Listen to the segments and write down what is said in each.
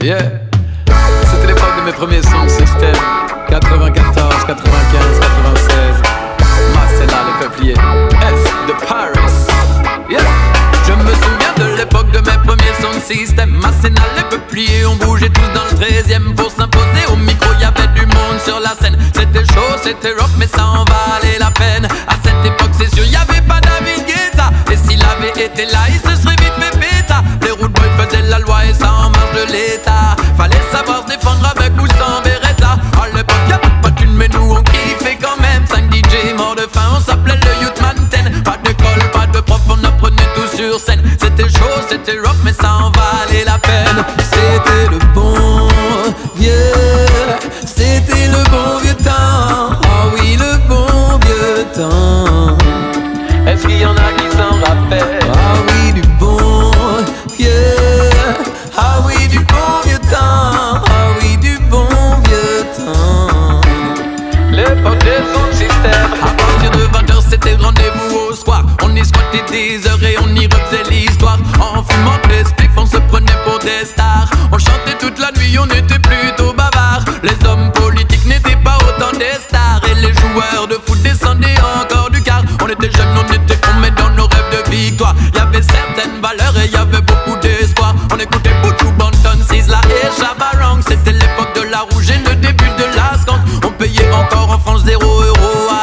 Yeah. C'était l'époque de mes premiers sons système. 94, 95, 96. Marcella le peuplier. S de Paris. Yeah. Je me souviens de l'époque de mes premiers sons système. Marcella le peuplier. On bougeait tous dans le 13e pour s'imposer. Au micro y'avait du monde sur la scène. C'était chaud, c'était rock mais ça en valait la peine. À cette époque c'est sûr y'avait pas David Guetta. Et s'il avait été là il se serait vite fait péta. Les road boys faisaient la loi et ça en marge de l'état. Fallait savoir se défendre avec ou sans Beretta. À l'époque y'avait pas d'une mais nous on kiffait quand même. 5 DJ morts de faim, on s'appelait le Youth Man 10. Pas d'école, pas de prof, on apprenait tout sur scène. C'était chaud, c'était rock mais ça en valait la peine. C'était le bon vieux, c'était le bon vieux temps. Ah oui, le bon vieux temps. Est-ce qu'il y en a qui s'en rappellent? Ah oui, du bon vieux. Ah oui, du bon vieux temps. Ah oui, du bon vieux temps. L'époque des sons système. À partir de 20h c'était rendez-vous au soir. On y squattait des heures et on y refaisait l'histoire. En fumant des spliffs on se prenait pour des stars. On chantait toute la nuit, on était plutôt bavards. Les hommes politiques n'étaient pas autant des stars. Et les joueurs de foot descendaient encore du car. On était jeunes, on était cons mais dans nos rêves de victoire. Y'avait certaines valeurs et y'avait beaucoup d'espoir. On écoutait Buju Banton, Sizzla et Shabba Ranks. C'était l'époque de la rouge et le début de la skunk. On payait encore en France 0 €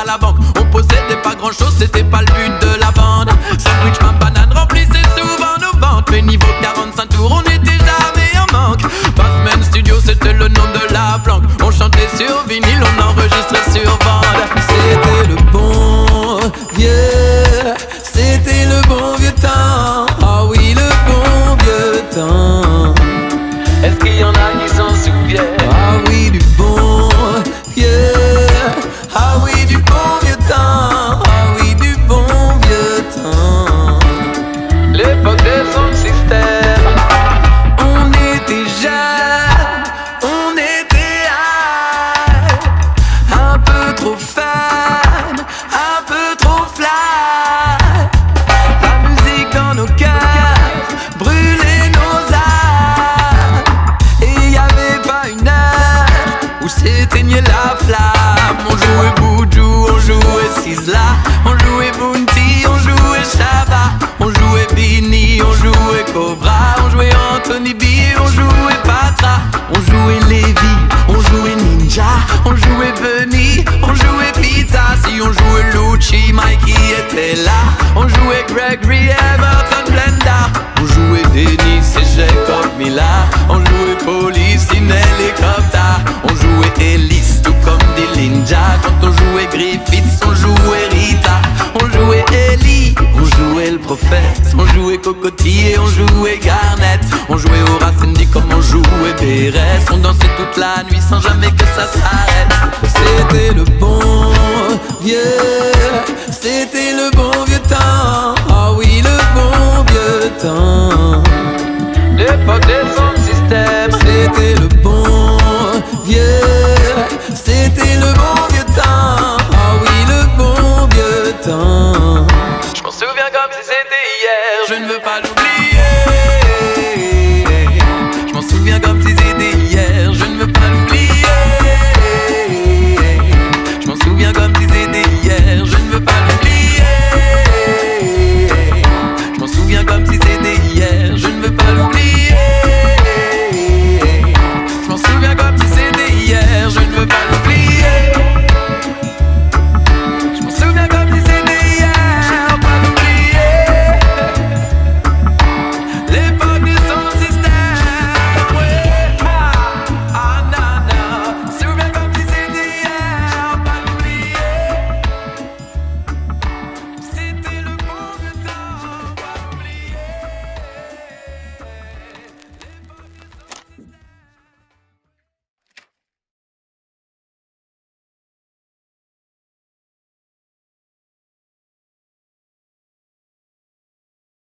à la banque. On possédait pas grand chose, c'était pas le but de la bande. Sandwich, ma banane remplissait souvent nos ventes. Mais niveau 45 tours, on n'était jamais en manque. Bassman Studio, c'était le nom de la planque. On chantait sur vinyle, on enregistrait sur bande. C'était le bon vieux, c'était le bon vieux temps. Ah oui, le bon vieux temps. Est-ce qu'il y en a qui s'en souviennent? Ah oui, du bon vieux. Ah oui, du bon vieux temps. Ah oui, du bon vieux temps. L'époque des sons système. On était jeunes, on était high. Un peu trop fan, un peu trop fly. La musique dans nos cœurs brûlait nos âmes. Et y'avait pas une heure où s'éteignait la flamme. On jouait Buju, on jouait Sizzla, on jouait Bounty, on jouait Shabba, on jouait Bini, on jouait Cobra, on jouait Anthony B, on jouait Patra, on jouait Levi, on jouait Ninja, on jouait Benny, on jouait Pizza. Si on jouait Lucci, Mikey était là. On jouait Gregory, Everton, Blenda. On jouait Denis et Jacob Miller. On jouait Police, in Helicopter. On jouait Ellis, tout comme des ninjas. Quand on jouait Griffiths, on jouait Rita. On jouait Ellie, on jouait le prophète. On jouait Cocotier, on jouait Garnett. On jouait Horace Andy comme on jouait Bérès. On dansait toute la nuit sans jamais que ça s'arrête. C'était le bon vieux, c'était le bon